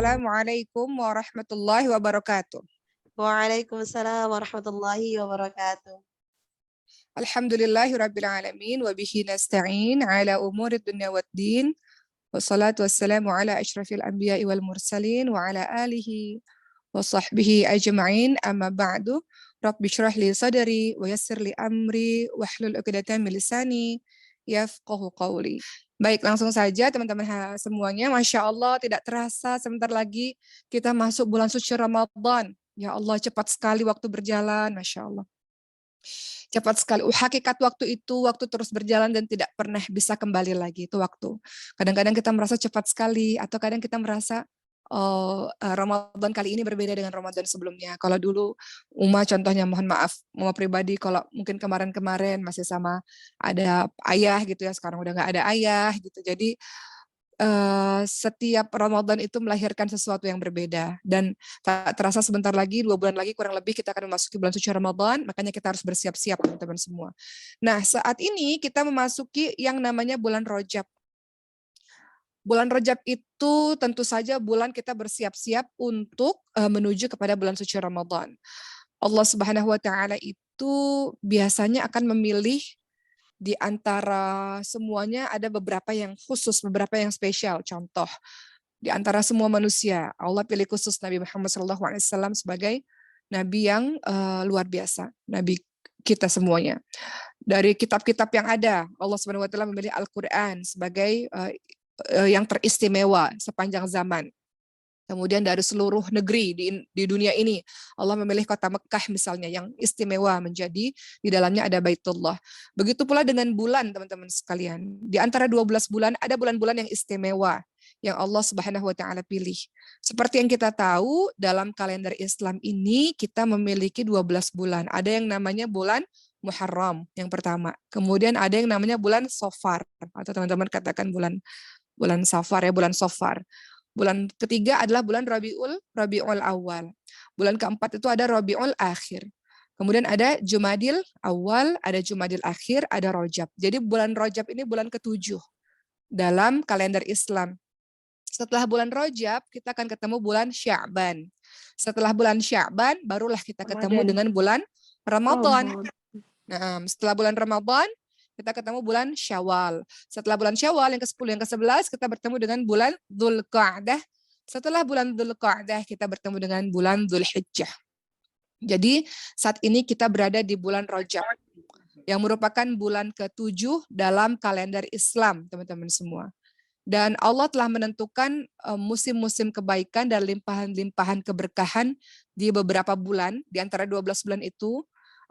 Assalamualaikum warahmatullahi wabarakatuh. Waalaikumsalam warahmatullahi wabarakatuh. Alhamdulillahirabbil alamin wa bihi nasta'in ala umurid dunya waddin. Wassalatu wassalamu ala asyrafil anbiya'i wal mursalin wa ala alihi wa sahbihi ajma'in. Amma ba'du. Rabbi syrah li sadri wa yassir li amri wahlul 'uqdatam min lisani yafqahu qawli. Baik, langsung saja teman-teman semuanya. Masya Allah, tidak terasa sebentar lagi kita masuk bulan suci Ramadan. Ya Allah, cepat sekali waktu berjalan, Masya Allah. Cepat sekali. Hakikat waktu itu, waktu terus berjalan dan tidak pernah bisa kembali lagi, itu waktu. Kadang-kadang kita merasa cepat sekali, atau kadang kita merasa, Ramadan kali ini berbeda dengan Ramadan sebelumnya. Kalau dulu Uma contohnya, mohon maaf, Uma pribadi kalau mungkin kemarin-kemarin masih sama ada ayah gitu ya, sekarang udah nggak ada ayah gitu. Jadi setiap Ramadan itu melahirkan sesuatu yang berbeda, dan tak terasa sebentar lagi, 2 bulan lagi kurang lebih kita akan memasuki bulan suci Ramadan, makanya kita harus bersiap-siap teman-teman semua. Nah, saat ini kita memasuki yang namanya bulan Rajab. Bulan Rajab itu tentu saja bulan kita bersiap-siap untuk menuju kepada bulan suci Ramadan. Allah Subhanahu wa taala itu biasanya akan memilih di antara semuanya, ada beberapa yang khusus, beberapa yang spesial. Contoh, di antara semua manusia, Allah pilih khusus Nabi Muhammad SAW sebagai nabi yang luar biasa, nabi kita semuanya. Dari kitab-kitab yang ada, Allah Subhanahu wa taala memilih Al-Qur'an sebagai yang teristimewa sepanjang zaman. Kemudian dari seluruh negeri di dunia ini, Allah memilih kota Mekah misalnya yang istimewa menjadi di dalamnya ada Baitullah. Begitu pula dengan bulan, teman-teman sekalian. Di antara 12 bulan ada bulan-bulan yang istimewa yang Allah Subhanahu wa taala pilih. Seperti yang kita tahu, dalam kalender Islam ini kita memiliki 12 bulan. Ada yang namanya bulan Muharram yang pertama. Kemudian ada yang namanya bulan Safar, atau teman-teman katakan bulan Safar ya, bulan Safar. Bulan ketiga adalah bulan Rabiul Awal. Bulan keempat itu ada Rabiul Akhir. Kemudian ada Jumadil Awal, ada Jumadil Akhir, ada Rajab. Jadi bulan Rajab ini bulan ke-7 dalam kalender Islam. Setelah bulan Rajab, kita akan ketemu bulan Sya'ban. Setelah bulan Sya'ban, barulah kita ketemu dengan bulan Ramadan. Nah, setelah bulan Ramadan, kita ketemu bulan Syawal. Setelah bulan Syawal yang ke-10, yang ke-11 kita bertemu dengan bulan Dzulqa'dah. Setelah bulan Dzulqa'dah kita bertemu dengan bulan Dzulhijjah. Jadi saat ini kita berada di bulan Rajab yang merupakan bulan ke-7 dalam kalender Islam, teman-teman semua. Dan Allah telah menentukan musim-musim kebaikan dan limpahan-limpahan keberkahan di beberapa bulan. Di antara 12 bulan itu,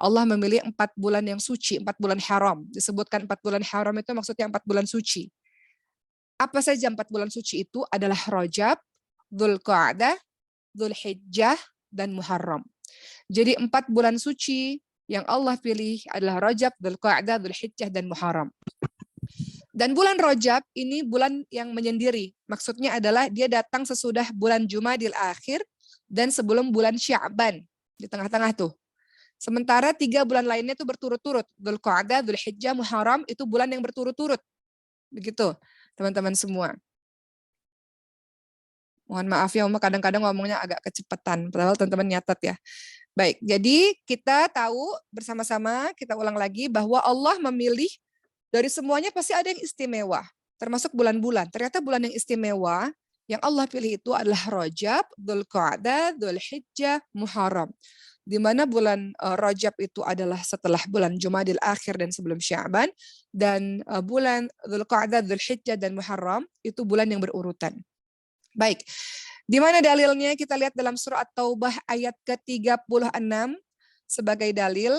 Allah memilih 4 bulan yang suci, 4 bulan haram. Disebutkan 4 bulan haram itu maksudnya 4 bulan suci. Apa saja 4 bulan suci itu? Adalah Rajab, Dzulqa'dah, Dzulhijjah, dan Muharram. Jadi 4 bulan suci yang Allah pilih adalah Rajab, Dzulqa'dah, Dzulhijjah, dan Muharram. Dan bulan Rajab ini bulan yang menyendiri. Maksudnya adalah dia datang sesudah bulan Jumadil Akhir dan sebelum bulan Sya'ban. Di tengah-tengah tuh. Sementara 3 bulan lainnya itu berturut-turut. Dzulqa'dah, Dzulhijjah, Muharram itu bulan yang berturut-turut. Begitu, teman-teman semua. Mohon maaf ya, kadang-kadang ngomongnya agak kecepatan. Padahal teman-teman nyatet ya. Baik, jadi kita tahu bersama-sama, kita ulang lagi bahwa Allah memilih dari semuanya pasti ada yang istimewa. Termasuk bulan-bulan. Ternyata bulan yang istimewa yang Allah pilih itu adalah Rajab, Dzulqa'dah, Dzulhijjah, Muharram. Di mana bulan Rajab itu adalah setelah bulan Jumadil Akhir dan sebelum Sya'ban, dan bulan Dzulqa'dah, Dzulhijjah, dan Muharram itu bulan yang berurutan. Baik, di mana dalilnya? Kita lihat dalam surah At-Taubah ayat ke-36 sebagai dalil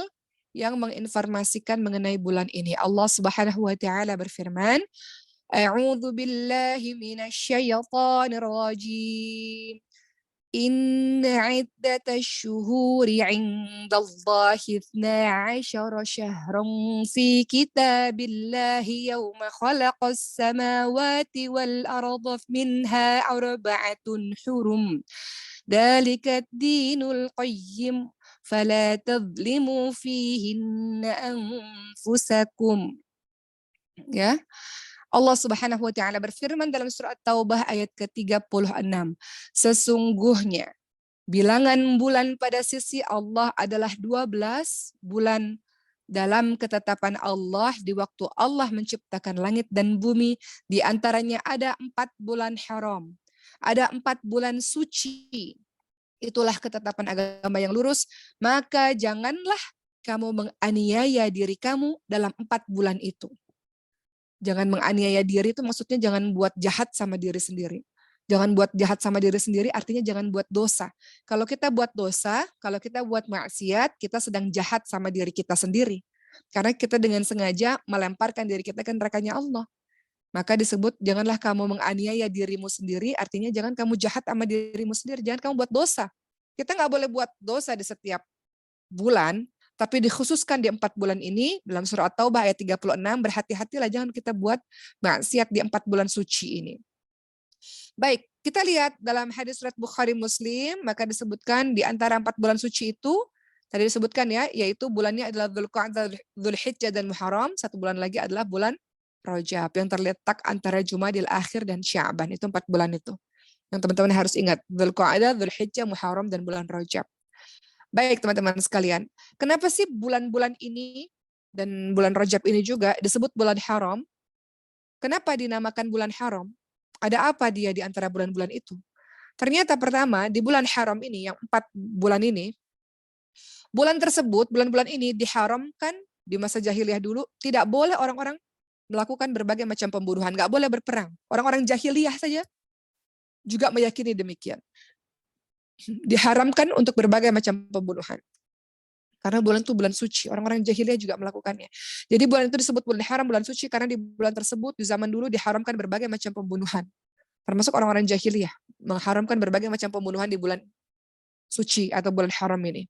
yang menginformasikan mengenai bulan ini. Allah Subhanahu wa taala berfirman, A'udzu billahi minasyaitonir rajim. Inna iddatash syuhuri 'indallahi 12 syahran fi kitabillahi yawma khalaqas samawati wal arda minha arba'atun hurum. Dzalika ad-dinul qayyim fala tadhlimu fihinna anfusakum. Ya. Allah Subhanahu wa taala berfirman dalam surat Taubah ayat ke-36. Sesungguhnya bilangan bulan pada sisi Allah adalah 12 bulan dalam ketetapan Allah di waktu Allah menciptakan langit dan bumi. Di antaranya ada 4 bulan haram. Ada 4 bulan suci. Itulah ketetapan agama yang lurus. Maka janganlah kamu menganiaya diri kamu dalam 4 bulan itu. Jangan menganiaya diri itu maksudnya jangan buat jahat sama diri sendiri. Jangan buat jahat sama diri sendiri artinya jangan buat dosa. Kalau kita buat dosa, kalau kita buat maksiat, kita sedang jahat sama diri kita sendiri. Karena kita dengan sengaja melemparkan diri kita ke nerakanya Allah. Maka disebut janganlah kamu menganiaya dirimu sendiri, artinya jangan kamu jahat sama dirimu sendiri, jangan kamu buat dosa. Kita nggak boleh buat dosa di setiap bulan, tapi dikhususkan di 4 bulan ini, dalam surah At-Taubah ayat 36, berhati-hatilah jangan kita buat maksiat di 4 bulan suci ini. Baik, kita lihat dalam hadis riwayat Bukhari Muslim, maka disebutkan di antara 4 bulan suci itu, tadi disebutkan ya, yaitu bulannya adalah Dzulqa'dah, Dzulhijjah dan Muharram, 1 bulan lagi adalah bulan Rajab yang terletak antara Jumadil Akhir dan Sya'ban, itu 4 bulan itu. Yang teman-teman harus ingat, Dzulqa'dah, Dzulhijjah, Muharram dan bulan Rajab. Baik teman-teman sekalian, kenapa sih bulan-bulan ini dan bulan Rajab ini juga disebut bulan haram? Kenapa dinamakan bulan haram? Ada apa dia di antara bulan-bulan itu? Ternyata pertama, di bulan haram ini, yang 4 bulan ini, bulan tersebut, bulan-bulan ini diharamkan di masa jahiliyah dulu, tidak boleh orang-orang melakukan berbagai macam pembunuhan, nggak boleh berperang. Orang-orang jahiliyah saja juga meyakini demikian. Diharamkan untuk berbagai macam pembunuhan. Karena bulan itu bulan suci, orang-orang jahiliyah juga melakukannya. Jadi bulan itu disebut bulan haram, bulan suci, karena di bulan tersebut di zaman dulu diharamkan berbagai macam pembunuhan. Termasuk orang-orang jahiliyah mengharamkan berbagai macam pembunuhan di bulan suci atau bulan haram ini.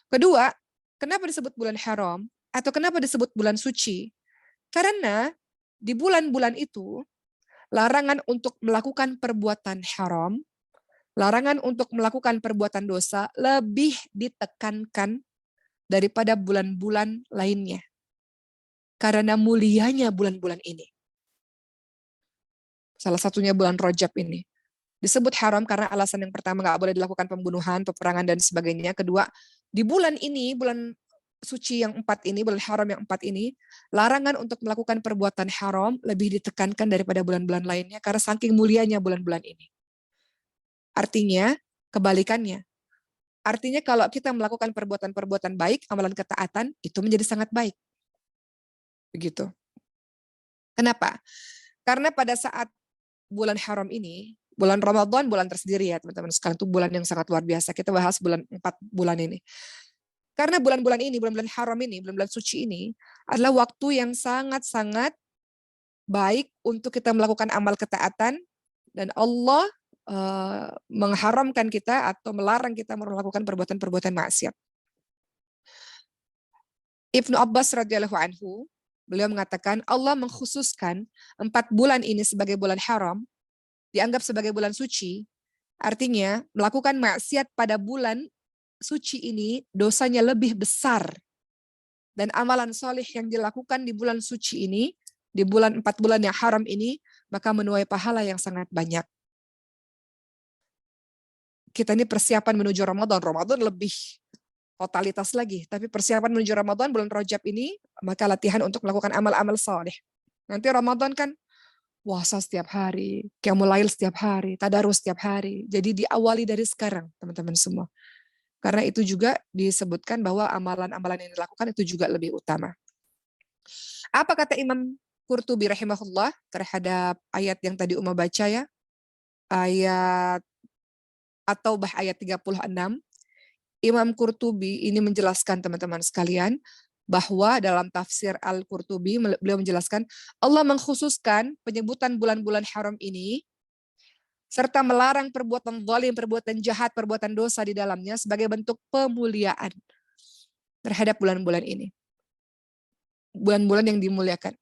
Kedua, kenapa disebut bulan haram atau kenapa disebut bulan suci? Karena di bulan-bulan itu larangan untuk melakukan perbuatan haram, larangan untuk melakukan perbuatan dosa lebih ditekankan daripada bulan-bulan lainnya. Karena mulianya bulan-bulan ini. Salah satunya bulan Rajab ini. Disebut haram karena alasan yang pertama nggak boleh dilakukan pembunuhan, peperangan, dan sebagainya. Kedua, di bulan ini, bulan suci yang 4 ini, bulan haram yang 4 ini, larangan untuk melakukan perbuatan haram lebih ditekankan daripada bulan-bulan lainnya karena saking mulianya bulan-bulan ini. Artinya, kebalikannya. Artinya kalau kita melakukan perbuatan-perbuatan baik, amalan ketaatan, itu menjadi sangat baik. Begitu. Kenapa? Karena pada saat bulan haram ini, bulan Ramadan bulan tersendiri ya teman-teman sekalian, itu bulan yang sangat luar biasa. Kita bahas 4 bulan ini. Karena bulan-bulan ini, bulan-bulan haram ini, bulan-bulan suci ini, adalah waktu yang sangat-sangat baik untuk kita melakukan amal ketaatan, dan Allah mengharamkan kita atau melarang kita melakukan perbuatan-perbuatan maksiat. Ibnu Abbas radhiyallahu anhu, beliau mengatakan Allah mengkhususkan 4 bulan ini sebagai bulan haram, dianggap sebagai bulan suci, artinya melakukan maksiat pada bulan suci ini dosanya lebih besar, dan amalan soleh yang dilakukan di bulan suci ini, di 4 bulan yang haram ini, maka menuai pahala yang sangat banyak. Kita ini persiapan menuju Ramadan. Ramadan lebih totalitas lagi. Tapi persiapan menuju Ramadan, bulan Rajab ini, maka latihan untuk melakukan amal-amal saleh. Nanti Ramadan kan puasa setiap hari, qiyamul lail setiap hari, tadarus setiap hari. Jadi diawali dari sekarang, teman-teman semua. Karena itu juga disebutkan bahwa amalan-amalan yang dilakukan itu juga lebih utama. Apa kata Imam Qurtubi rahimahullah terhadap ayat yang tadi Uma baca ya? Ayat At-Taubah ayat 36, Imam Qurtubi ini menjelaskan teman-teman sekalian bahwa dalam tafsir Al-Qurtubi beliau menjelaskan Allah mengkhususkan penyebutan bulan-bulan haram ini serta melarang perbuatan zalim, perbuatan jahat, perbuatan dosa di dalamnya sebagai bentuk pemuliaan terhadap bulan-bulan ini. Bulan-bulan yang dimuliakan.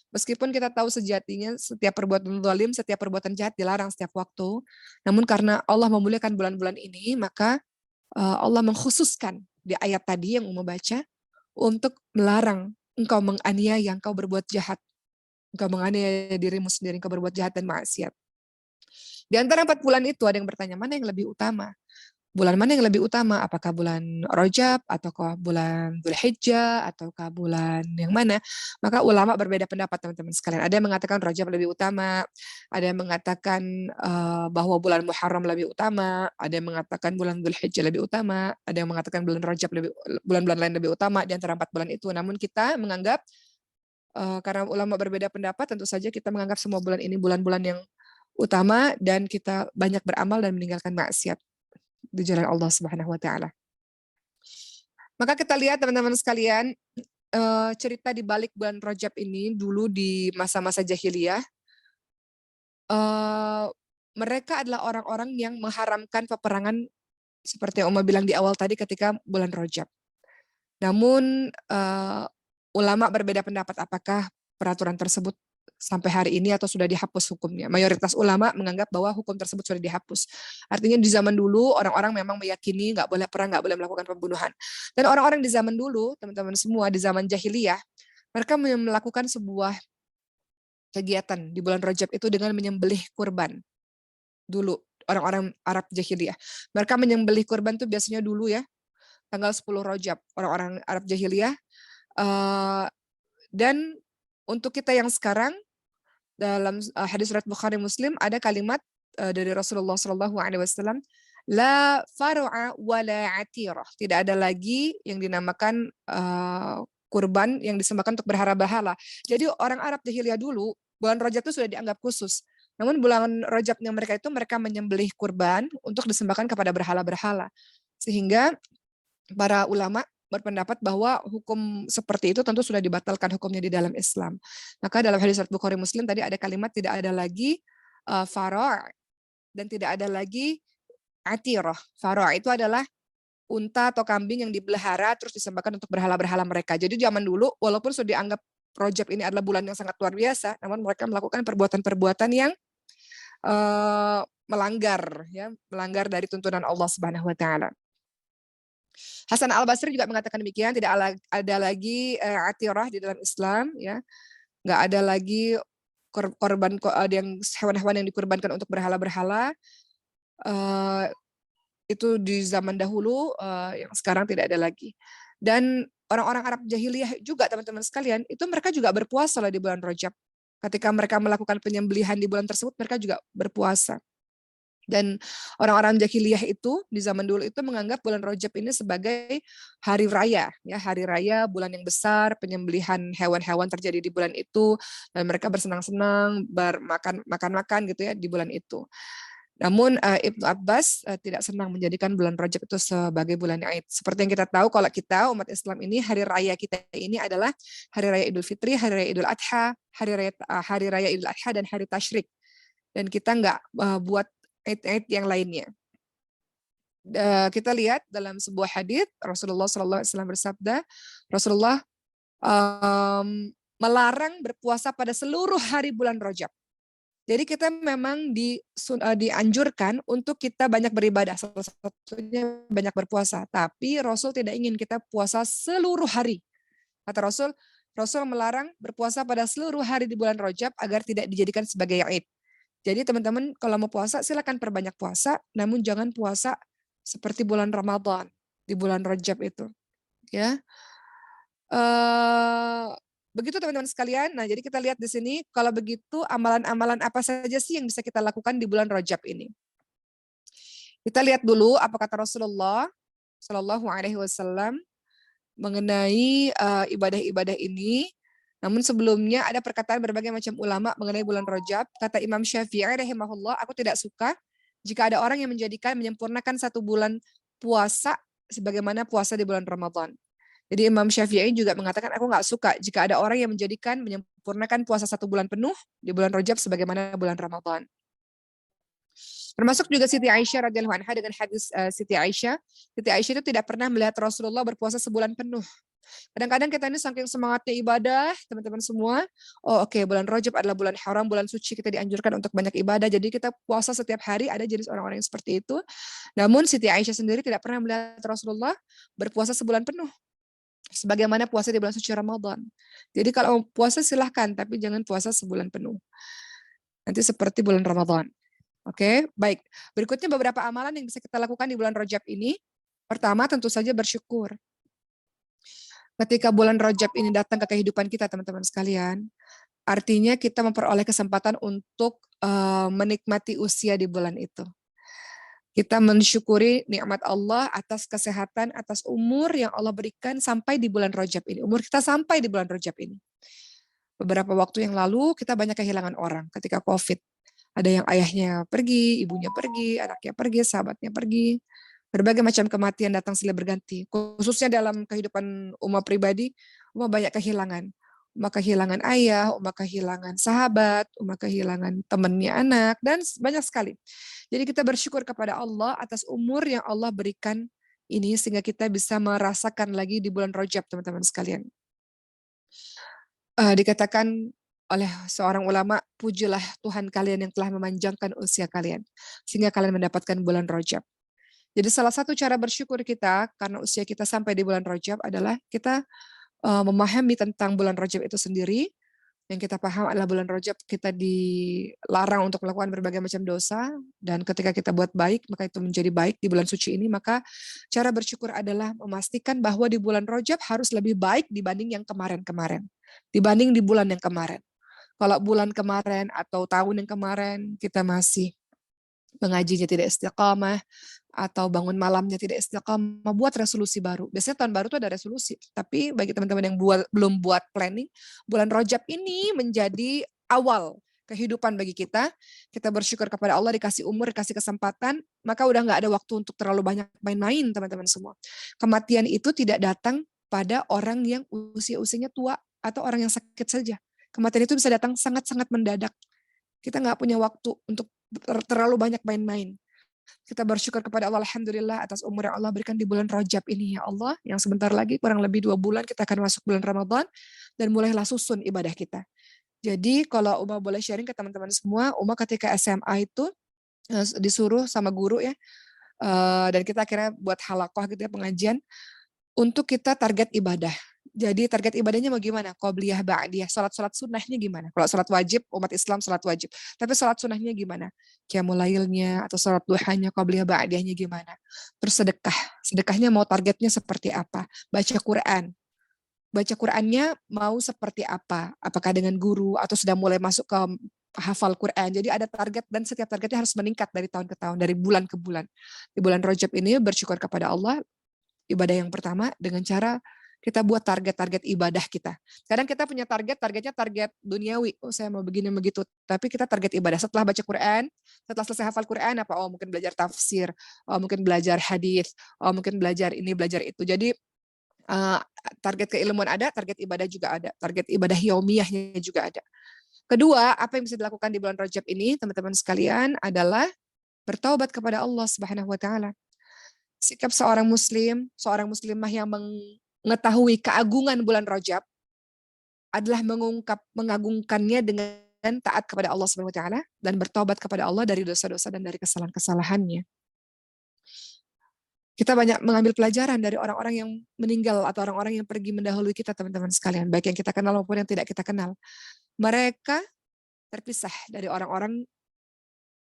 Meskipun kita tahu sejatinya setiap perbuatan zalim, setiap perbuatan jahat dilarang setiap waktu, namun karena Allah memuliakan bulan-bulan ini, maka Allah mengkhususkan di ayat tadi yang Uma baca untuk melarang engkau menganiaya, engkau berbuat jahat. engkau menganiaya dirimu sendiri, engkau berbuat jahat dan maksiat. Di antara 4 bulan itu ada yang bertanya, mana yang lebih utama? Bulan mana yang lebih utama? Apakah bulan Rajab, ataukah bulan Dzulhijjah, ataukah bulan yang mana? Maka ulama berbeda pendapat teman-teman sekalian. Ada yang mengatakan Rajab lebih utama, ada yang mengatakan bahwa bulan Muharram lebih utama, ada yang mengatakan bulan Dzulhijjah lebih utama, ada yang mengatakan bulan Rajab lebih, bulan-bulan lain lebih utama di antara 4 bulan itu. Namun kita menganggap karena ulama berbeda pendapat, tentu saja kita menganggap semua bulan ini bulan-bulan yang utama dan kita banyak beramal dan meninggalkan maksiat di jalan Allah Subhanahu wa taala. Maka kita lihat teman-teman sekalian, cerita di balik bulan Rajab ini dulu di masa-masa jahiliyah, mereka adalah orang-orang yang mengharamkan peperangan seperti yang Uma bilang di awal tadi ketika bulan Rajab. Namun ulama berbeda pendapat apakah peraturan tersebut sampai hari ini atau sudah dihapus hukumnya. Mayoritas ulama menganggap bahwa hukum tersebut sudah dihapus. Artinya di zaman dulu orang-orang memang meyakini nggak boleh perang, nggak boleh melakukan pembunuhan. Dan orang-orang di zaman dulu, teman-teman semua di zaman jahiliyah, mereka melakukan sebuah kegiatan di bulan Rajab itu dengan menyembelih kurban. Dulu orang-orang Arab jahiliyah. Mereka menyembelih kurban itu biasanya dulu ya, tanggal 10 Rajab. Orang-orang Arab jahiliyah. Dan untuk kita yang sekarang, dalam hadis riwayat Bukhari Muslim ada kalimat dari Rasulullah SAW, la faru'a wala atirah. Tidak ada lagi yang dinamakan kurban yang disembahkan untuk berhala-berhala. Jadi orang Arab jahiliyah dulu, bulan Rajab itu sudah dianggap khusus. Namun bulan Rajabnya mereka itu mereka menyembelih kurban untuk disembahkan kepada berhala-berhala. Sehingga para ulama berpendapat bahwa hukum seperti itu tentu sudah dibatalkan hukumnya di dalam Islam. Maka dalam hadis riwayat Bukhari Muslim tadi ada kalimat tidak ada lagi fara' dan tidak ada lagi atirah. Fara' itu adalah unta atau kambing yang dipelihara terus disembahkan untuk berhala-berhala mereka. Jadi zaman dulu walaupun sudah dianggap Rajab ini adalah bulan yang sangat luar biasa, namun mereka melakukan perbuatan-perbuatan yang melanggar dari tuntunan Allah Subhanahu wa taala. Hasan Al-Basri juga mengatakan demikian, tidak ada lagi atirah di dalam Islam, ya, nggak ada lagi korban yang hewan-hewan yang dikurbankan untuk berhala-berhala. Itu di zaman dahulu, yang sekarang tidak ada lagi. Dan orang-orang Arab jahiliyah juga teman-teman sekalian, itu mereka juga berpuasa di bulan Rajab. Ketika mereka melakukan penyembelihan di bulan tersebut, mereka juga berpuasa. Dan orang-orang jahiliyah itu di zaman dulu itu menganggap bulan Rajab ini sebagai hari raya, ya, hari raya bulan yang besar, penyembelihan hewan-hewan terjadi di bulan itu, dan mereka bersenang-senang, makan-makan gitu ya di bulan itu. Namun Ibnu Abbas tidak senang menjadikan bulan Rajab itu sebagai bulan Id. Seperti yang kita tahu kalau kita umat Islam ini hari raya kita ini adalah hari raya Idul Fitri, hari raya Idul Adha, hari raya Idul Adha dan hari Tasyrik. Dan kita nggak buat Id yang lainnya. Kita lihat dalam sebuah hadis Rasulullah SAW bersabda, Rasulullah melarang berpuasa pada seluruh hari bulan Rajab. Jadi kita memang dianjurkan untuk kita banyak beribadah, salah satunya banyak berpuasa. Tapi Rasul tidak ingin kita puasa seluruh hari. Kata Rasul melarang berpuasa pada seluruh hari di bulan Rajab agar tidak dijadikan sebagai Id. Jadi teman-teman kalau mau puasa silakan perbanyak puasa, namun jangan puasa seperti bulan Ramadan di bulan Rajab itu, ya. Begitu teman-teman sekalian. Nah, jadi kita lihat di sini kalau begitu amalan-amalan apa saja sih yang bisa kita lakukan di bulan Rajab ini. Kita lihat dulu apa kata Rasulullah Shallallahu Alaihi Wasallam mengenai ibadah-ibadah ini. Namun sebelumnya ada perkataan berbagai macam ulama mengenai bulan Rajab. Kata Imam Syafi'i rahimahullah, aku tidak suka jika ada orang yang menyempurnakan satu bulan puasa sebagaimana puasa di bulan Ramadan. Jadi Imam Syafi'i juga mengatakan aku nggak suka jika ada orang yang menyempurnakan puasa satu bulan penuh di bulan Rajab sebagaimana bulan Ramadan. Termasuk juga Siti Aisyah radhiyallahu anha dengan hadis Siti Aisyah. Siti Aisyah itu tidak pernah melihat Rasulullah berpuasa sebulan penuh. Kadang-kadang kita ini saking semangatnya ibadah, teman-teman semua, bulan Rajab adalah bulan haram, bulan suci, kita dianjurkan untuk banyak ibadah, jadi kita puasa setiap hari, ada jenis orang-orang yang seperti itu. Namun Siti Aisyah sendiri tidak pernah melihat Rasulullah berpuasa sebulan penuh. Sebagaimana puasa di bulan suci Ramadan. Jadi kalau mau puasa silahkan, tapi jangan puasa sebulan penuh. Nanti seperti bulan Ramadan. Oke, baik. Berikutnya beberapa amalan yang bisa kita lakukan di bulan Rajab ini. Pertama, tentu saja bersyukur. Ketika bulan Rajab ini datang ke kehidupan kita, teman-teman sekalian, artinya kita memperoleh kesempatan untuk menikmati usia di bulan itu. Kita mensyukuri nikmat Allah atas kesehatan, atas umur yang Allah berikan sampai di bulan Rajab ini. Umur kita sampai di bulan Rajab ini. Beberapa waktu yang lalu kita banyak kehilangan orang ketika COVID. Ada yang ayahnya pergi, ibunya pergi, anaknya pergi, sahabatnya pergi. Berbagai macam kematian datang silih berganti. Khususnya dalam kehidupan umat pribadi, umat banyak kehilangan. Umat kehilangan ayah, umat kehilangan sahabat, umat kehilangan temannya anak, dan banyak sekali. Jadi kita bersyukur kepada Allah atas umur yang Allah berikan ini sehingga kita bisa merasakan lagi di bulan Rajab, teman-teman sekalian. Dikatakan oleh seorang ulama, pujilah Tuhan kalian yang telah memanjangkan usia kalian, sehingga kalian mendapatkan bulan Rajab. Jadi salah satu cara bersyukur kita karena usia kita sampai di bulan Rajab adalah kita memahami tentang bulan Rajab itu sendiri. Yang kita paham adalah bulan Rajab kita dilarang untuk melakukan berbagai macam dosa, dan ketika kita buat baik, maka itu menjadi baik di bulan suci ini. Maka cara bersyukur adalah memastikan bahwa di bulan Rajab harus lebih baik dibanding yang kemarin-kemarin, dibanding di bulan yang kemarin. Kalau bulan kemarin atau tahun yang kemarin kita masih mengajinya tidak istiqamah, atau bangun malamnya tidak istiqamah, buat resolusi baru. Biasanya tahun baru tuh ada resolusi, tapi bagi teman-teman yang belum buat planning, bulan Rajab ini menjadi awal kehidupan bagi kita. Kita bersyukur kepada Allah dikasih umur, dikasih kesempatan, maka udah nggak ada waktu untuk terlalu banyak main-main, teman-teman semua. Kematian itu tidak datang pada orang yang usia-usianya tua atau orang yang sakit saja. Kematian itu bisa datang sangat-sangat mendadak. Kita nggak punya waktu untuk terlalu banyak main-main. Kita bersyukur kepada Allah, alhamdulillah atas umur yang Allah berikan di bulan Rajab ini, ya Allah, yang sebentar lagi kurang lebih 2 bulan kita akan masuk bulan Ramadan, dan mulailah susun ibadah kita. Jadi kalau Uma boleh sharing ke teman-teman semua, Uma ketika SMA itu disuruh sama guru ya, dan kita akhirnya buat halakoh gitu ya, pengajian, untuk kita target ibadah. Jadi target ibadahnya mau gimana? Qobliyah, ba'diyah, salat-salat sunnahnya gimana? Kalau salat wajib, umat Islam salat wajib. Tapi salat sunnahnya gimana? Qiyamul lailnya atau salat duhanya, qobliyah, ba'diyahnya gimana? Terus sedekah. Sedekahnya mau targetnya seperti apa? Baca Quran. Baca Qurannya mau seperti apa? Apakah dengan guru atau sudah mulai masuk ke hafal Quran? Jadi ada target, dan setiap targetnya harus meningkat dari tahun ke tahun, dari bulan ke bulan. Di bulan Rajab ini bersyukur kepada Allah, ibadah yang pertama dengan cara kita buat target-target ibadah kita. Kadang kita punya targetnya target duniawi. Oh, saya mau begini begitu. Tapi kita target ibadah setelah baca Quran, setelah selesai hafal Quran apa? Oh, mungkin belajar tafsir, oh, mungkin belajar hadis, oh, mungkin belajar ini, belajar itu. Jadi target keilmuan ada, target ibadah juga ada, target ibadah yaumiyahnya juga ada. Kedua, apa yang bisa dilakukan di bulan Rajab ini, teman-teman sekalian, adalah bertaubat kepada Allah Subhanahu wa taala. Sikap seorang muslim, seorang muslimah yang mengetahui keagungan bulan Rajab adalah mengagungkannya dengan taat kepada Allah Subhanahu wa taala dan bertobat kepada Allah dari dosa-dosa dan dari kesalahan-kesalahannya. Kita banyak mengambil pelajaran dari orang-orang yang meninggal atau orang-orang yang pergi mendahului kita, teman-teman sekalian, baik yang kita kenal maupun yang tidak kita kenal. Mereka terpisah dari orang-orang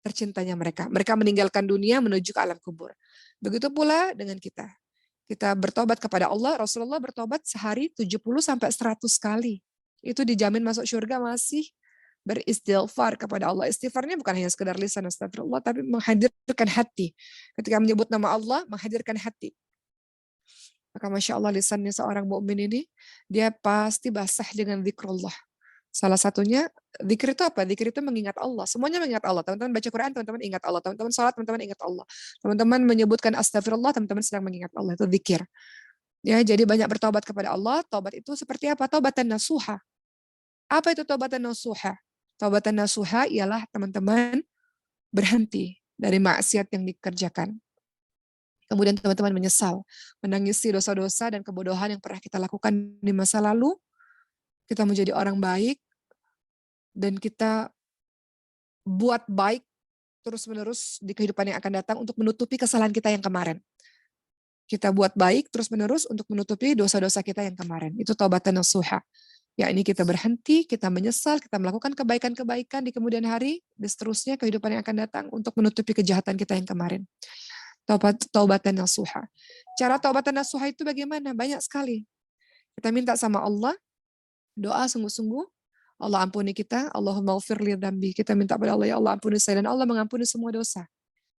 tercintanya mereka. Mereka meninggalkan dunia menuju ke alam kubur. Begitu pula dengan kita. Kita bertobat kepada Allah, Rasulullah bertobat sehari 70 sampai 100 kali. Itu dijamin masuk surga, masih beristighfar kepada Allah. Istighfarnya bukan hanya sekedar lisan astagfirullah, tapi menghadirkan hati. Ketika menyebut nama Allah, menghadirkan hati. Maka Masya Allah lisannya seorang mukmin ini, dia pasti basah dengan zikrullah. Salah satunya, zikir itu apa? Zikir itu mengingat Allah. Semuanya mengingat Allah. Teman-teman baca Quran, teman-teman ingat Allah. Teman-teman sholat, teman-teman ingat Allah. Teman-teman menyebutkan astagfirullah, teman-teman sedang mengingat Allah. Itu zikir. Ya, jadi banyak bertobat kepada Allah. Tobat itu seperti apa? Taubatan nasuha. Apa itu taubatan nasuha? Taubatan nasuha ialah teman-teman berhenti dari maksiat yang dikerjakan. Kemudian teman-teman menyesal, menangisi dosa-dosa dan kebodohan yang pernah kita lakukan di masa lalu. Kita menjadi orang baik, dan kita buat baik terus-menerus di kehidupan yang akan datang untuk menutupi kesalahan kita yang kemarin. Kita buat baik terus-menerus untuk menutupi dosa-dosa kita yang kemarin. Itu taubatan nasuha. Ya, ini kita berhenti, kita menyesal, kita melakukan kebaikan-kebaikan di kemudian hari, dan seterusnya kehidupan yang akan datang untuk menutupi kejahatan kita yang kemarin. Taubatan nasuha. Cara taubatan nasuha itu bagaimana? Banyak sekali. Kita minta sama Allah, doa sungguh-sungguh, Allah ampuni kita, Allahumma ghfir li dzambi. Kita minta pada Allah, ya Allah ampuni saya, dan Allah mengampuni semua dosa.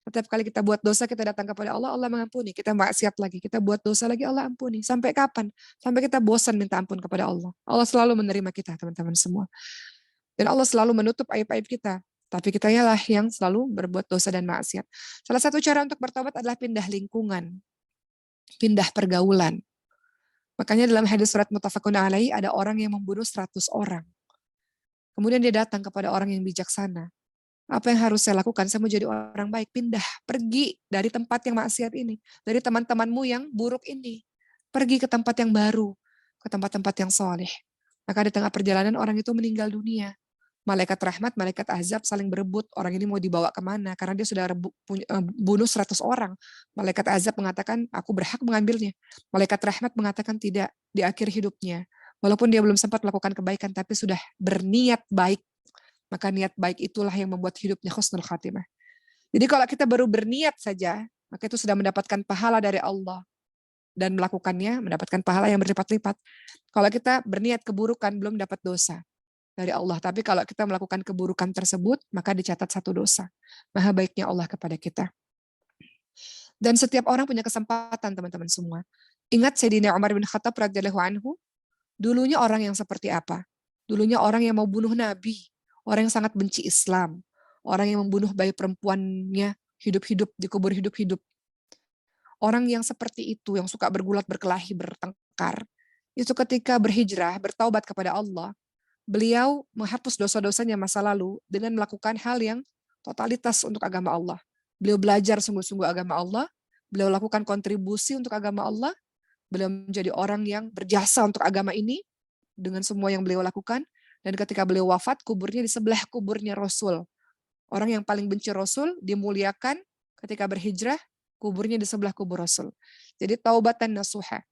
Setiap kali kita buat dosa, kita datang kepada Allah, Allah mengampuni. Kita maksiat lagi, kita buat dosa lagi, Allah ampuni. Sampai kapan? Sampai kita bosan minta ampun kepada Allah. Allah selalu menerima kita, teman-teman semua. Dan Allah selalu menutup aib-aib kita. Tapi kita lah yang selalu berbuat dosa dan maksiat. Salah satu cara untuk bertobat adalah pindah lingkungan, pindah pergaulan. Makanya dalam hadis surat muttafaqun alaihi ada orang yang membunuh 100 orang. Kemudian dia datang kepada orang yang bijaksana. Apa yang harus saya lakukan? Saya mau jadi orang baik. Pindah, pergi dari tempat yang maksiat ini. Dari teman-temanmu yang buruk ini. Pergi ke tempat yang baru. Ke tempat-tempat yang soleh. Maka di tengah perjalanan orang itu meninggal dunia. Malaikat rahmat, malaikat azab saling berebut. Orang ini mau dibawa kemana? Karena dia sudah bunuh 100 orang. Malaikat azab mengatakan, aku berhak mengambilnya. Malaikat rahmat mengatakan tidak, di akhir hidupnya. Walaupun dia belum sempat melakukan kebaikan, tapi sudah berniat baik. Maka niat baik itulah yang membuat hidupnya husnul khatimah. Jadi kalau kita baru berniat saja, maka itu sudah mendapatkan pahala dari Allah. Dan melakukannya mendapatkan pahala yang berlipat-lipat. Kalau kita berniat keburukan, belum dapat dosa dari Allah. Tapi kalau kita melakukan keburukan tersebut, maka dicatat 1 dosa. Maha baiknya Allah kepada kita. Dan setiap orang punya kesempatan, teman-teman semua. Ingat Sayyidina Umar bin Khattab radhiyallahu anhu, dulunya orang yang seperti apa? Dulunya orang yang mau bunuh Nabi. Orang yang sangat benci Islam. Orang yang membunuh bayi perempuannya hidup-hidup, dikubur hidup-hidup. Orang yang seperti itu, yang suka bergulat, berkelahi, bertengkar. Itu ketika berhijrah, bertaubat kepada Allah, beliau menghapus dosa-dosanya masa lalu dengan melakukan hal yang totalitas untuk agama Allah. Beliau belajar sungguh-sungguh agama Allah, beliau lakukan kontribusi untuk agama Allah, beliau menjadi orang yang berjasa untuk agama ini dengan semua yang beliau lakukan. Dan ketika beliau wafat, kuburnya di sebelah kuburnya Rasul. Orang yang paling benci Rasul, dimuliakan ketika berhijrah, kuburnya di sebelah kubur Rasul. Jadi taubatan nasuha.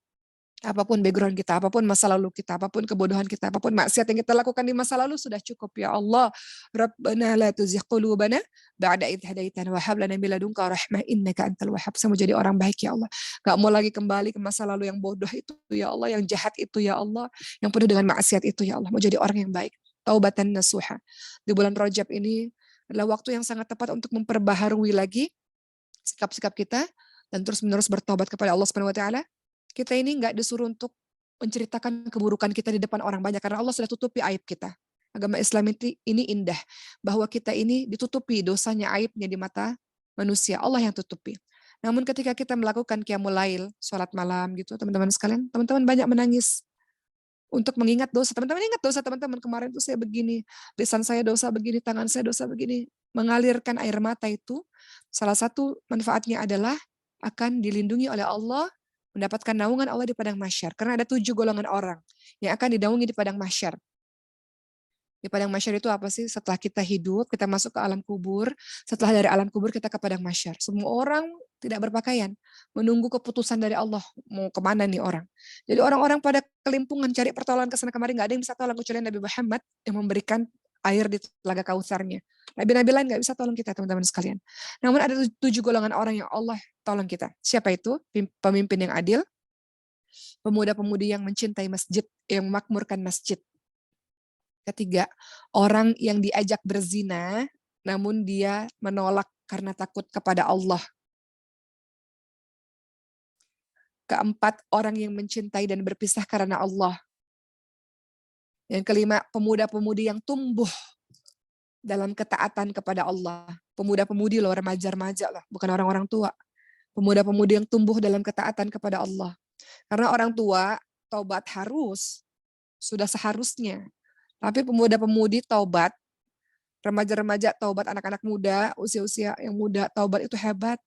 Apapun background kita, apapun masa lalu kita, apapun kebodohan kita, apapun maksiat yang kita lakukan di masa lalu sudah cukup. Ya Allah, Rabbana la tuzigh qulubana ba'da idh hadaitana wa hab lana min ladunka rahmah innaka antal wahhab. Saya mau jadi orang baik ya Allah. Gak mau lagi kembali ke masa lalu yang bodoh itu ya Allah, yang jahat itu ya Allah, yang penuh dengan maksiat itu ya Allah. Mau jadi orang yang baik. Taubatan nasuha. Di bulan Rajab ini adalah waktu yang sangat tepat untuk memperbaharui lagi sikap-sikap kita dan terus-menerus bertobat kepada Allah Subhanahu wa taala. Kita ini nggak disuruh untuk menceritakan keburukan kita di depan orang banyak karena Allah sudah tutupi aib kita. Agama Islam ini indah bahwa kita ini ditutupi dosanya, aibnya di mata manusia. Allah yang tutupi. Namun ketika kita melakukan qiyamul lail, sholat malam gitu, teman-teman sekalian, teman-teman banyak menangis untuk mengingat dosa. Teman-teman ingat dosa teman-teman, kemarin tuh saya begini, lisan saya dosa begini, tangan saya dosa begini. Mengalirkan air mata itu, salah satu manfaatnya adalah akan dilindungi oleh Allah, mendapatkan naungan Allah di padang mahsyar. Karena ada 7 golongan orang yang akan dinaungi di padang mahsyar. Di padang mahsyar itu apa sih? Setelah kita hidup, kita masuk ke alam kubur. Setelah dari alam kubur, kita ke padang mahsyar. Semua orang tidak berpakaian, menunggu keputusan dari Allah. Mau kemana nih orang? Jadi orang-orang pada kelimpungan, cari pertolongan ke sana kemari. Nggak ada yang bisa tolong kecuali Nabi Muhammad yang memberikan air di telaga Kautsarnya. Nabi-nabi lain nggak bisa tolong kita, teman-teman sekalian. Namun ada 7 golongan orang yang Allah tolong kita. Siapa itu? Pemimpin yang adil, pemuda-pemudi yang mencintai masjid, yang memakmurkan masjid. Ketiga, orang yang diajak berzina, namun dia menolak karena takut kepada Allah. Keempat, orang yang mencintai dan berpisah karena Allah. Yang kelima, pemuda-pemudi yang tumbuh dalam ketaatan kepada Allah. Pemuda-pemudi loh, remaja-remaja lah, bukan orang-orang tua. Pemuda-pemudi yang tumbuh dalam ketaatan kepada Allah. Karena orang tua, taubat harus, sudah seharusnya. Tapi pemuda-pemudi taubat, remaja-remaja taubat, anak-anak muda, usia-usia yang muda taubat itu hebat.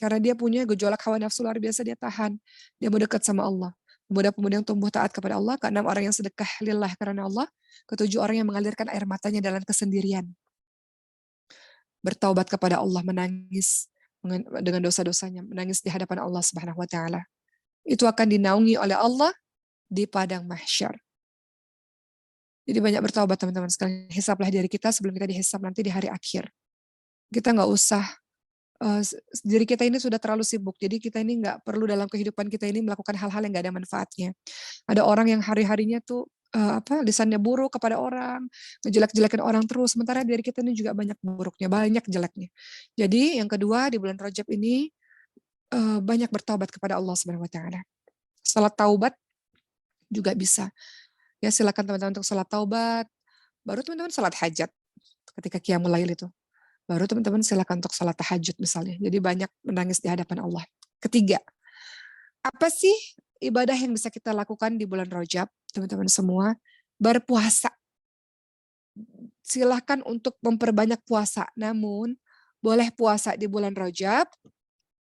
Karena dia punya gejolak hawa nafsu luar biasa, dia tahan. Dia mau dekat sama Allah. Pemuda-pemudi yang tumbuh taat kepada Allah, keenam orang yang sedekah lillah karena Allah, ketujuh orang yang mengalirkan air matanya dalam kesendirian. Bertaubat kepada Allah, menangis, dengan dosa-dosanya, menangis di hadapan Allah Subhanahu wa taala. Itu akan dinaungi oleh Allah di padang mahsyar. Jadi banyak bertaubat teman-teman sekalian. Hisablah diri kita sebelum kita dihisab nanti di hari akhir. Kita nggak usah diri kita ini sudah terlalu sibuk. Jadi kita ini nggak perlu dalam kehidupan kita ini melakukan hal-hal yang nggak ada manfaatnya. Ada orang yang hari-harinya tuh lisannya buruk kepada orang, ngejelek-jelekin orang terus. Sementara diri kita ini juga banyak buruknya, banyak jeleknya. Jadi yang kedua di bulan Rajab ini banyak bertaubat kepada Allah Subhanahu Wa Taala. Salat taubat juga bisa. Ya silakan teman-teman untuk salat taubat. Baru teman-teman salat hajat ketika qiyamul lail itu. Baru teman-teman silakan untuk salat tahajud misalnya. Jadi banyak menangis di hadapan Allah. Ketiga, apa sih ibadah yang bisa kita lakukan di bulan Rajab, teman-teman semua? Berpuasa. Silahkan untuk memperbanyak puasa. Namun, boleh puasa di bulan Rajab,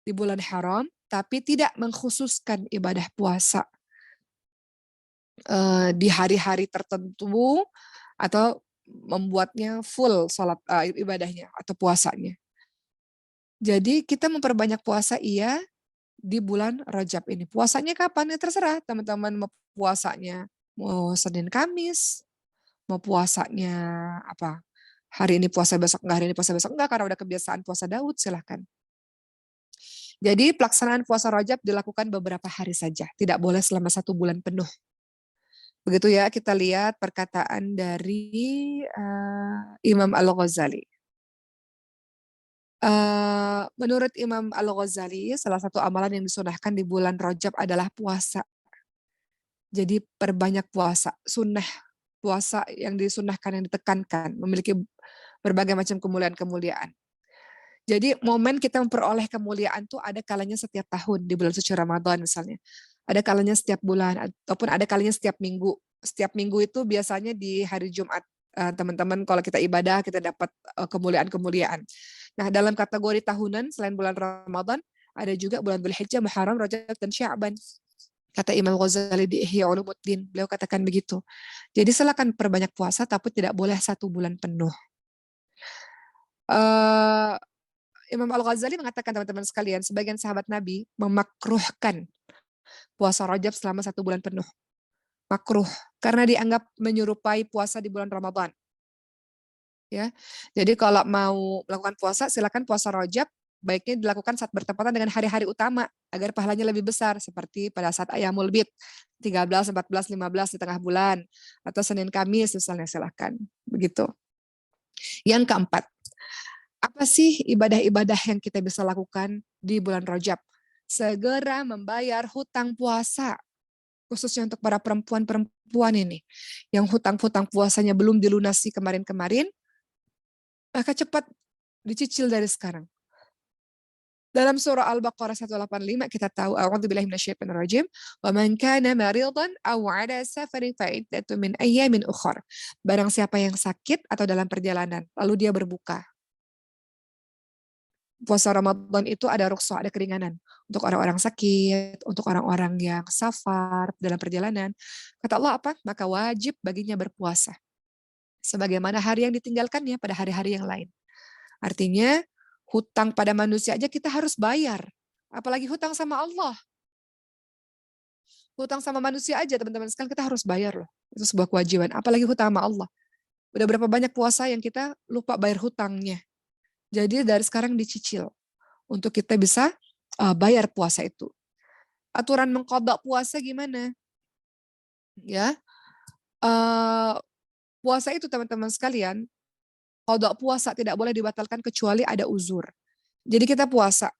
di bulan haram, tapi tidak mengkhususkan ibadah puasa di hari-hari tertentu atau membuatnya full salat ibadahnya atau puasanya. Jadi kita memperbanyak puasa iya di bulan Rajab ini. Puasanya kapan? Ya terserah teman-teman mau puasanya mau Senin Kamis, mau puasanya apa? Hari ini puasa besok enggak, hari ini puasa besok enggak karena udah kebiasaan puasa Daud, silahkan. Jadi pelaksanaan puasa Rajab dilakukan beberapa hari saja, tidak boleh selama 1 bulan penuh. Begitu ya, kita lihat perkataan dari Imam Al-Ghazali. Menurut Imam Al-Ghazali, salah satu amalan yang disunahkan di bulan Rajab adalah puasa. Jadi perbanyak puasa, sunnah puasa yang disunahkan, yang ditekankan, memiliki berbagai macam kemuliaan-kemuliaan. Jadi momen kita memperoleh kemuliaan tuh ada kalanya setiap tahun di bulan suci Ramadan misalnya. Ada kalanya setiap bulan ataupun ada kalanya setiap minggu. Setiap minggu itu biasanya di hari Jumat. Teman-teman kalau kita ibadah kita dapat kemuliaan-kemuliaan. Nah, dalam kategori tahunan selain bulan Ramadan ada juga bulan Dzulhijjah, Muharram, Rajab dan Sya'ban. Kata Imam Ghazali di Ihya Ulumuddin, beliau katakan begitu. Jadi silakan perbanyak puasa tapi tidak boleh 1 bulan penuh. Imam Al-Ghazali mengatakan teman-teman sekalian, sebagian sahabat Nabi memakruhkan puasa Rajab selama 1 bulan penuh. Makruh, karena dianggap menyerupai puasa di bulan Ramadan. Ya, jadi kalau mau melakukan puasa, silakan puasa Rajab, baiknya dilakukan saat bertepatan dengan hari-hari utama, agar pahalanya lebih besar, seperti pada saat Ayyamul Bid, 13, 14, 15 di tengah bulan, atau Senin Kamis misalnya, silakan. Begitu. Yang keempat, apa sih ibadah-ibadah yang kita bisa lakukan di bulan Rajab? Segera membayar hutang puasa. Khususnya untuk para perempuan-perempuan ini. Yang hutang-hutang puasanya belum dilunasi kemarin-kemarin, maka cepat dicicil dari sekarang. Dalam surah Al-Baqarah 185 kita tahu, a'udzubillahi minasyaitonirrajim, wa man kana maridan aw 'ala safarin fa iddatun min ayyamin ukhra. Barang siapa yang sakit atau dalam perjalanan, lalu dia berbuka. Puasa Ramadan itu ada rukhsah, ada keringanan untuk orang-orang sakit, untuk orang-orang yang safar dalam perjalanan. Kata Allah apa? Maka wajib baginya berpuasa. Sebagaimana hari yang ditinggalkannya pada hari-hari yang lain. Artinya hutang pada manusia aja kita harus bayar. Apalagi hutang sama Allah. Hutang sama manusia aja teman-teman sekalian kita harus bayar loh. Itu sebuah kewajiban. Apalagi hutang sama Allah. Udah berapa banyak puasa yang kita lupa bayar hutangnya. Jadi dari sekarang dicicil untuk kita bisa bayar puasa itu. Aturan mengqadha puasa gimana? Ya, puasa itu teman-teman sekalian, qadha puasa tidak boleh dibatalkan kecuali ada uzur. Jadi kita puasa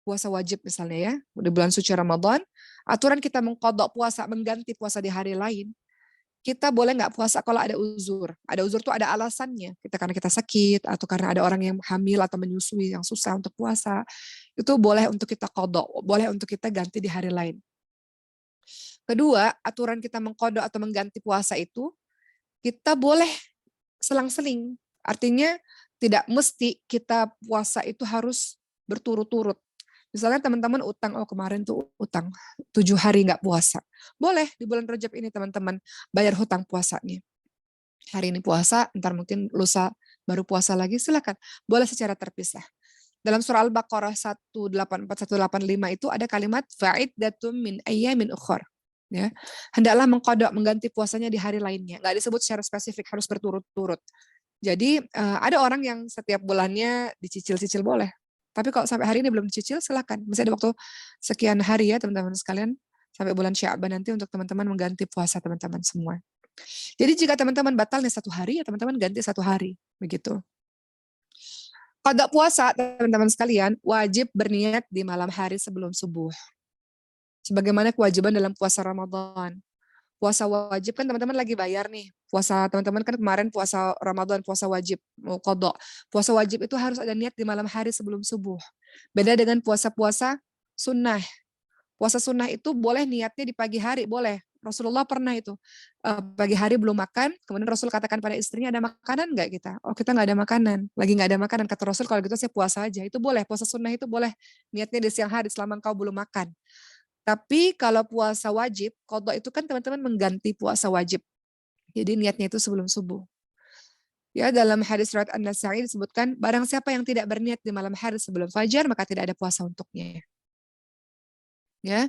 wajib misalnya ya, di bulan suci Ramadan, aturan kita mengqadha puasa, mengganti puasa di hari lain, kita boleh nggak puasa kalau ada uzur. Ada uzur tuh ada alasannya. Karena kita sakit, atau karena ada orang yang hamil atau menyusui yang susah untuk puasa. Itu boleh untuk kita qadha, boleh untuk kita ganti di hari lain. Kedua, aturan kita mengqadha atau mengganti puasa itu, kita boleh selang-seling. Artinya tidak mesti kita puasa itu harus berturut-turut. Misalnya teman-teman utang, kemarin tuh utang 7 hari nggak puasa. Boleh di bulan Rajab ini teman-teman bayar hutang puasanya. Hari ini puasa, ntar mungkin lusa baru puasa lagi, silakan. Boleh secara terpisah. Dalam surah Al-Baqarah 184 185 itu ada kalimat fa'iddatum min ayyamin ukhra. Ya. Hendaklah mengqada mengganti puasanya di hari lainnya. Enggak disebut secara spesifik harus berturut-turut. Jadi ada orang yang setiap bulannya dicicil-cicil boleh. Tapi kalau sampai hari ini belum dicicil silakan. Masih ada waktu sekian hari ya teman-teman sekalian sampai bulan Sya'ban nanti untuk teman-teman mengganti puasa teman-teman semua. Jadi jika teman-teman batal nih 1 hari ya teman-teman ganti 1 hari begitu. Qada puasa teman-teman sekalian wajib berniat di malam hari sebelum subuh. Sebagaimana kewajiban dalam puasa Ramadan. Puasa wajib kan teman-teman lagi bayar nih. Puasa teman-teman kan kemarin puasa Ramadan, puasa wajib, mau qada. Puasa wajib itu harus ada niat di malam hari sebelum subuh. Beda dengan puasa-puasa sunnah. Puasa sunnah itu boleh niatnya di pagi hari, boleh. Rasulullah pernah itu. Pagi hari belum makan, kemudian Rasul katakan pada istrinya, ada makanan nggak kita? Oh kita nggak ada makanan. Lagi nggak ada makanan. Kata Rasul, kalau gitu saya puasa aja. Itu boleh, puasa sunnah itu boleh. Niatnya di siang hari selama engkau belum makan. Tapi kalau puasa wajib, qada itu kan teman-teman mengganti puasa wajib. Jadi niatnya itu sebelum subuh. Ya, dalam hadis riwayat An-Nasa'i disebutkan, barang siapa yang tidak berniat di malam hari sebelum fajar, maka tidak ada puasa untuknya. Ya,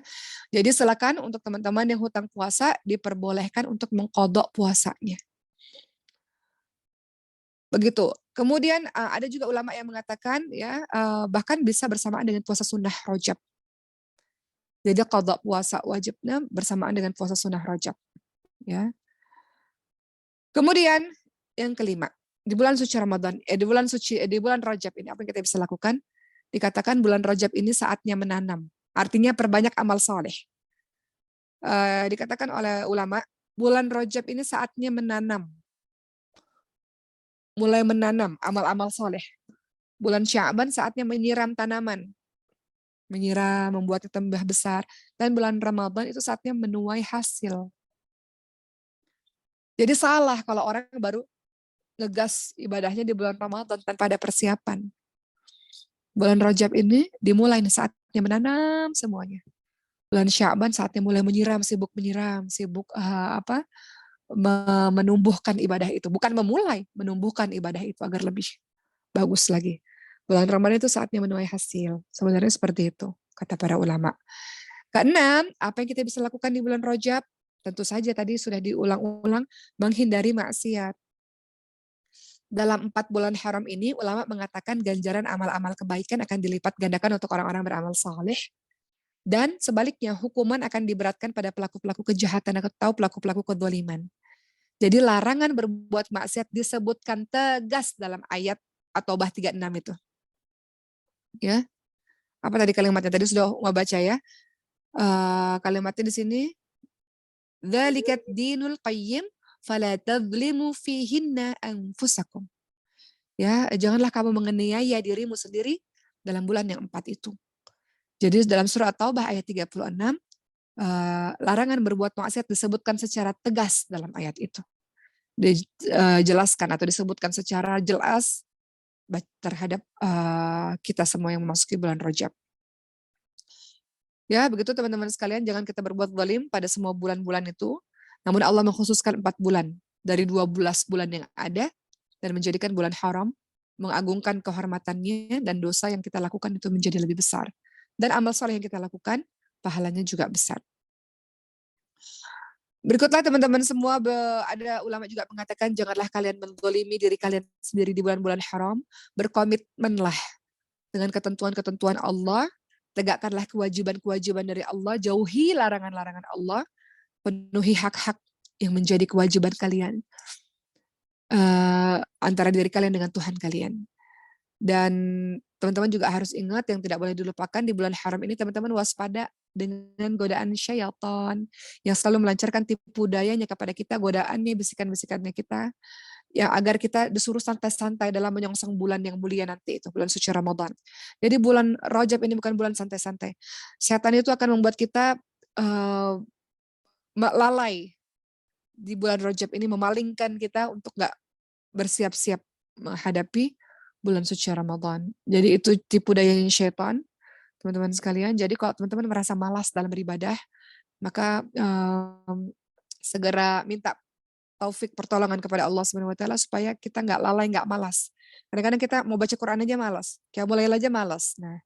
jadi silakan untuk teman-teman yang hutang puasa diperbolehkan untuk mengqadha puasanya. Begitu. Kemudian ada juga ulama yang mengatakan ya bahkan bisa bersamaan dengan puasa sunnah Rajab. Jadi qadha puasa wajibnya bersamaan dengan puasa sunnah Rajab. Ya. Kemudian yang kelima, di bulan suci Ramadan, di bulan Rajab ini apa yang kita bisa lakukan? Dikatakan bulan Rajab ini saatnya menanam. Artinya perbanyak amal soleh. Dikatakan oleh ulama, bulan Rajab ini saatnya menanam. Mulai menanam amal-amal soleh. Bulan Sya'ban saatnya menyiram tanaman. Menyiram, membuatnya tambah besar. Dan bulan Ramadan itu saatnya menuai hasil. Jadi salah kalau orang baru ngegas ibadahnya di bulan Ramadan tanpa ada persiapan. Bulan Rajab ini dimulai saatnya menanam semuanya. Bulan Sya'ban saatnya mulai menyiram, sibuk menumbuhkan ibadah itu. Bukan memulai, menumbuhkan ibadah itu agar lebih bagus lagi. Bulan Ramadan itu saatnya menuai hasil. Sebenarnya seperti itu, kata para ulama. Keenam, apa yang kita bisa lakukan di bulan Rajab? Tentu saja tadi sudah diulang-ulang, menghindari maksiat. Dalam 4 bulan haram ini, ulama mengatakan ganjaran amal-amal kebaikan akan dilipat gandakan untuk orang-orang beramal saleh. Dan sebaliknya, hukuman akan diberatkan pada pelaku-pelaku kejahatan atau pelaku-pelaku kedzaliman. Jadi larangan berbuat maksiat disebutkan tegas dalam ayat At-Taubah 36 itu. Ya. Apa tadi kalimatnya? Tadi sudah mau baca ya. Kalimatnya di sini, dzalikat dinul qayyim fala tadzlimu fihinna anfusakum. Ya, janganlah kamu menganiaya dirimu sendiri dalam bulan yang 4 itu. Jadi dalam surah At-Taubah ayat 36, larangan berbuat maksiat disebutkan secara tegas dalam ayat itu. Dijelaskan atau disebutkan secara jelas terhadap kita semua yang memasuki bulan Rajab. Ya, begitu teman-teman sekalian, jangan kita berbuat zalim pada semua bulan-bulan itu. Namun Allah mengkhususkan 4 bulan dari 12 bulan yang ada dan menjadikan bulan haram, mengagungkan kehormatannya dan dosa yang kita lakukan itu menjadi lebih besar. Dan amal soleh yang kita lakukan, pahalanya juga besar. Berikutlah teman-teman semua, ada ulama juga mengatakan janganlah kalian menzalimi diri kalian sendiri di bulan-bulan haram, berkomitmenlah dengan ketentuan-ketentuan Allah, tegakkanlah kewajiban-kewajiban dari Allah, jauhi larangan-larangan Allah, penuhi hak-hak yang menjadi kewajiban kalian antara diri kalian dengan Tuhan kalian. Dan teman-teman juga harus ingat yang tidak boleh dilupakan di bulan haram ini, teman-teman waspada dengan godaan syaitan yang selalu melancarkan tipu dayanya kepada kita, godaannya, bisikan-bisikannya kita, ya agar kita disuruh santai-santai dalam menyongsong bulan yang mulia nanti itu, bulan suci Ramadan. Jadi bulan Rajab ini bukan bulan santai-santai. Setan itu akan membuat kita lalai di bulan Rajab ini, memalingkan kita untuk nggak bersiap-siap menghadapi bulan suci Ramadan. Jadi itu tipu daya syaitan, teman-teman sekalian. Jadi kalau teman-teman merasa malas dalam beribadah, maka segera minta taufik pertolongan kepada Allah Subhanahu wa taala supaya kita nggak lalai, nggak malas Kadang-kadang kita mau baca Quran aja malas, qiyamul lail aja malas. Nah,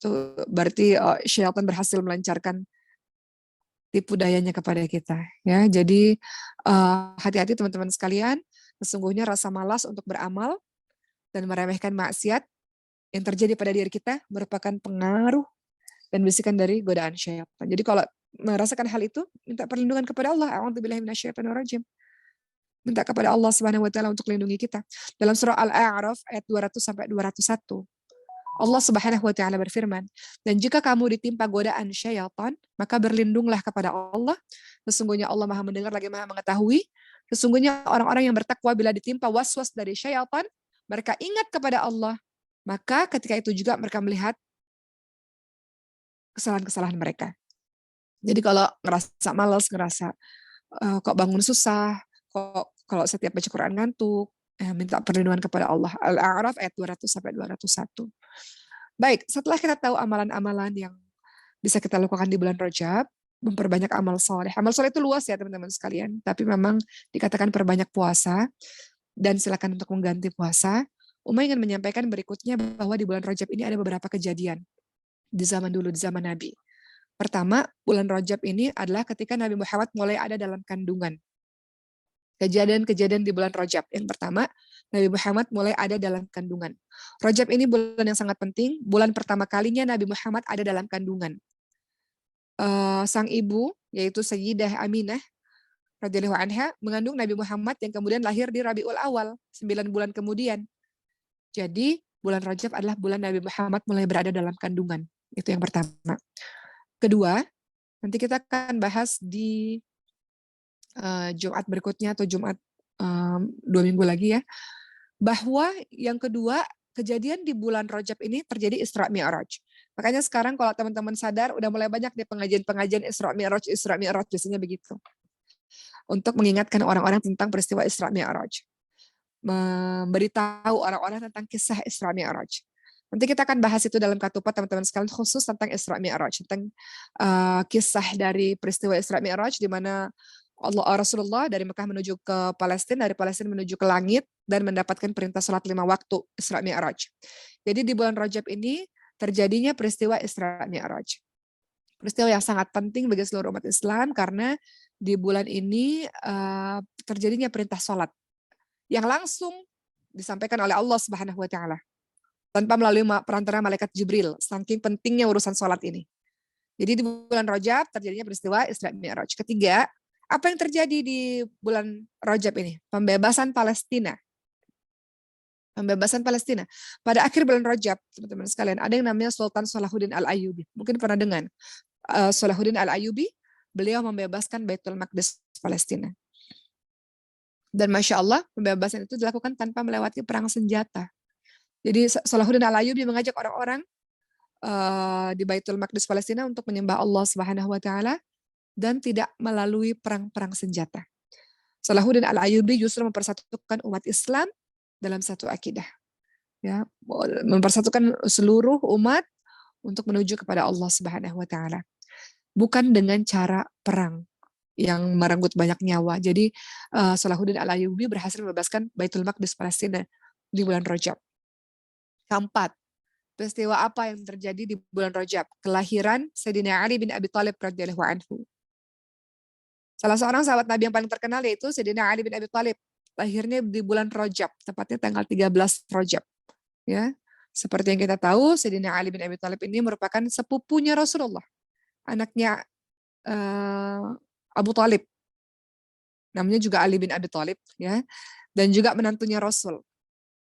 itu berarti syaitan berhasil melancarkan tipu dayanya kepada kita, ya. Jadi hati-hati teman-teman sekalian, sesungguhnya rasa malas untuk beramal dan meremehkan maksiat yang terjadi pada diri kita merupakan pengaruh dan bisikan dari godaan syaitan. Jadi kalau merasakan hal itu, minta perlindungan kepada Allah. A'udzubillahi minasyaitonirrajim. Minta kepada Allah Subhanahu wa taala untuk melindungi kita. Dalam surah Al-A'raf ayat 200 sampai 201, Allah Subhanahu wa taala berfirman, "Dan jika kamu ditimpa godaan syaitan, maka berlindunglah kepada Allah. Sesungguhnya Allah Maha mendengar lagi Maha mengetahui. Sesungguhnya orang-orang yang bertakwa bila ditimpa was-was dari syaitan, mereka ingat kepada Allah, maka ketika itu juga mereka melihat kesalahan-kesalahan mereka." Jadi kalau ngerasa malas, ngerasa kok bangun susah, kok kalau setiap baca Quran ngantuk, minta perlindungan kepada Allah. Al-A'raf ayat 200 sampai 201. Baik, setelah kita tahu amalan-amalan yang bisa kita lakukan di bulan Rajab, memperbanyak amal soleh. Amal soleh itu luas ya teman-teman sekalian, tapi memang dikatakan perbanyak puasa, dan silakan untuk mengganti puasa. Umar ingin menyampaikan berikutnya bahwa di bulan Rajab ini ada beberapa kejadian di zaman dulu, di zaman Nabi. Pertama, bulan Rajab ini adalah ketika Nabi Muhammad mulai ada dalam kandungan. Kejadian-kejadian di bulan Rajab. Yang pertama, Nabi Muhammad mulai ada dalam kandungan. Rajab ini bulan yang sangat penting, bulan pertama kalinya Nabi Muhammad ada dalam kandungan. Sang ibu, yaitu Sayyidah Aminah, radhiyallahu anha, mengandung Nabi Muhammad yang kemudian lahir di Rabiul Awal, 9 bulan kemudian. Jadi, bulan Rajab adalah bulan Nabi Muhammad mulai berada dalam kandungan. Itu yang pertama. Kedua, nanti kita akan bahas di Jumat berikutnya atau Jumat 2 minggu lagi ya, bahwa yang kedua, kejadian di bulan Rajab ini terjadi Isra Mi'raj. Makanya sekarang kalau teman-teman sadar, udah mulai banyak di pengajian-pengajian Isra Mi'raj, biasanya begitu. Untuk mengingatkan orang-orang tentang peristiwa Isra Mi'raj. Memberitahu orang-orang tentang kisah Isra Mi'raj. Nanti kita akan bahas itu dalam Katupat teman-teman sekalian, khusus tentang Isra Mi'raj, tentang kisah dari peristiwa Isra Mi'raj di mana Rasulullah dari Mekah menuju ke Palestina, dari Palestina menuju ke langit dan mendapatkan perintah salat 5 waktu Isra Mi'raj. Jadi di bulan Rajab ini terjadinya peristiwa Isra Mi'raj. Peristiwa yang sangat penting bagi seluruh umat Islam karena di bulan ini terjadinya perintah salat yang langsung disampaikan oleh Allah Subhanahu wa taala tanpa melalui perantara malaikat Jibril, saking pentingnya urusan sholat ini. Jadi di bulan Rajab terjadinya peristiwa Isra Mi'raj. Ketiga, apa yang terjadi di bulan Rajab ini? Pembebasan Palestina. Pembebasan Palestina. Pada akhir bulan Rajab, teman-teman sekalian, ada yang namanya Sultan Salahuddin Al-Ayyubi. Mungkin pernah dengar. Salahuddin Al-Ayyubi, beliau membebaskan Baitul Maqdis Palestina. Dan Masya Allah, pembebasan itu dilakukan tanpa melewati perang senjata. Jadi Salahuddin Al-Ayyubi mengajak orang-orang di Baitul Maqdis Palestina untuk menyembah Allah Subhanahu wa taala dan tidak melalui perang-perang senjata. Salahuddin Al-Ayyubi justru mempersatukan umat Islam dalam satu akidah. Ya, mempersatukan seluruh umat untuk menuju kepada Allah Subhanahu wa taala. Bukan dengan cara perang yang merenggut banyak nyawa. Jadi Salahuddin Al-Ayyubi berhasil membebaskan Baitul Maqdis Palestina di bulan Rajab. Keempat, peristiwa apa yang terjadi di bulan Rajab? Kelahiran Sayyidina Ali bin Abi Thalib radhiyallahu anhu. Salah seorang sahabat Nabi yang paling terkenal yaitu Sayyidina Ali bin Abi Thalib. Lahirnya di bulan Rajab, tepatnya tanggal 13 Rajab. Ya, seperti yang kita tahu, Sayyidina Ali bin Abi Thalib ini merupakan sepupunya Rasulullah, anaknya Abu Thalib. Namanya juga Ali bin Abi Thalib, ya, dan juga menantunya Rasul.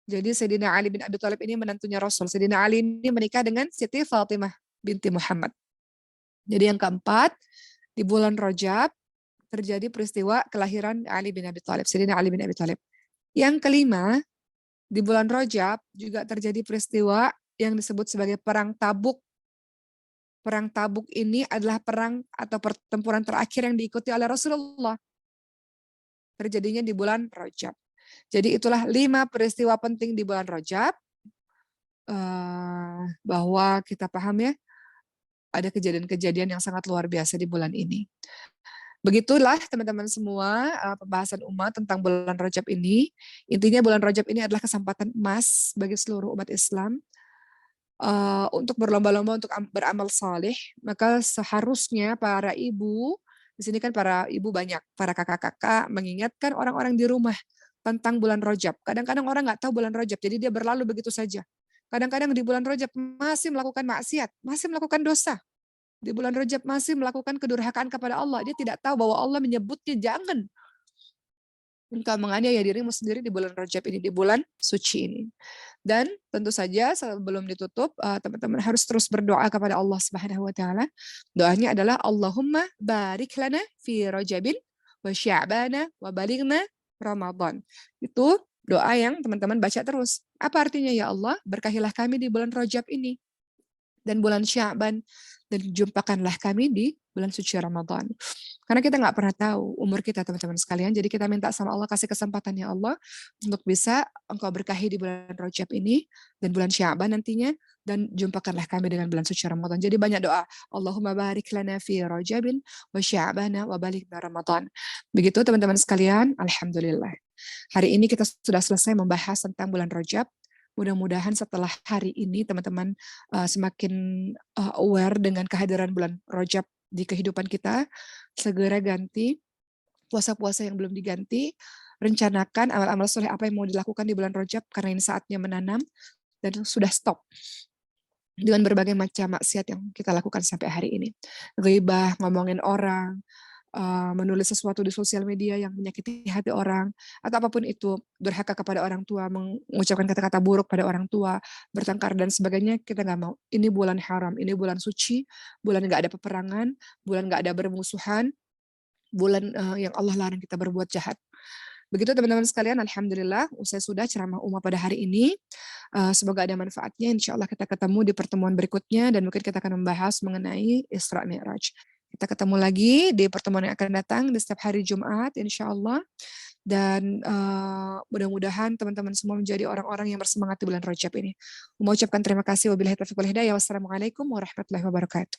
Jadi Sayyidina Ali bin Abi Thalib ini menantunya Rasul. Sayyidina Ali ini menikah dengan Siti Fatimah binti Muhammad. Jadi yang keempat, di bulan Rajab terjadi peristiwa kelahiran Ali bin Abi Thalib, Sayyidina Ali bin Abi Thalib. Yang kelima, di bulan Rajab juga terjadi peristiwa yang disebut sebagai Perang Tabuk. Perang Tabuk ini adalah perang atau pertempuran terakhir yang diikuti oleh Rasulullah. Terjadinya di bulan Rajab. Jadi itulah 5 peristiwa penting di bulan Rajab, bahwa kita paham ya, ada kejadian-kejadian yang sangat luar biasa di bulan ini. Begitulah teman-teman semua pembahasan umat tentang bulan Rajab ini. Intinya bulan Rajab ini adalah kesempatan emas bagi seluruh umat Islam untuk berlomba-lomba untuk beramal saleh. Maka seharusnya para ibu, di sini kan para ibu banyak, para kakak-kakak mengingatkan orang-orang di rumah tentang bulan Rajab. Kadang-kadang orang nggak tahu bulan Rajab, jadi dia berlalu begitu saja. Kadang-kadang di bulan Rajab masih melakukan maksiat, masih melakukan dosa. Di bulan Rajab masih melakukan kedurhakaan kepada Allah. Dia tidak tahu bahwa Allah menyebutnya jangan engkau menganiaya dirimu sendiri di bulan Rajab ini, di bulan suci ini. Dan tentu saja sebelum ditutup, teman-teman harus terus berdoa kepada Allah Subhanahu wa taala. Doanya adalah Allahumma barik lana fi Rajabin wa Sya'bana wa balighna Ramadan. Itu doa yang teman-teman baca terus. Apa artinya ya Allah? Berkahilah kami di bulan Rajab ini dan bulan Sya'ban, dan jumpakanlah kami di bulan suci Ramadan. Karena kita nggak pernah tahu umur kita teman-teman sekalian, jadi kita minta sama Allah kasih kesempatan ya Allah untuk bisa engkau berkahi di bulan Rajab ini dan bulan Sya'ban nantinya, dan jumpakanlah kami dengan bulan suci Ramadan. Jadi banyak doa, Allahumma barik lana fi Rajabin wa Sya'bana wa balighna Ramadan. Begitu teman-teman sekalian, alhamdulillah. Hari ini kita sudah selesai membahas tentang bulan Rajab. Mudah-mudahan setelah hari ini teman-teman semakin aware dengan kehadiran bulan Rajab di kehidupan kita. Segera ganti puasa-puasa yang belum diganti. Rencanakan amal-amal soleh apa yang mau dilakukan di bulan Rajab, karena ini saatnya menanam, dan sudah stop dengan berbagai macam maksiat yang kita lakukan sampai hari ini. Ghibah, ngomongin orang, menulis sesuatu di sosial media yang menyakiti hati orang, atau apapun itu, durhaka kepada orang tua, mengucapkan kata-kata buruk pada orang tua, bertengkar dan sebagainya, kita nggak mau. Ini bulan haram, ini bulan suci, bulan nggak ada peperangan, bulan nggak ada bermusuhan, bulan yang Allah larang kita berbuat jahat. Begitu teman-teman sekalian, alhamdulillah, usai sudah ceramah Uma pada hari ini. Semoga ada manfaatnya. Insya Allah kita ketemu di pertemuan berikutnya, dan mungkin kita akan membahas mengenai Isra Mi'raj. Kita ketemu lagi di pertemuan yang akan datang di setiap hari Jumat, insya Allah. Dan mudah-mudahan teman-teman semua menjadi orang-orang yang bersemangat di bulan Rajab ini. Mengucapkan terima kasih. Wabillahi taufiq wal hidayah. Wassalamualaikum warahmatullahi wabarakatuh.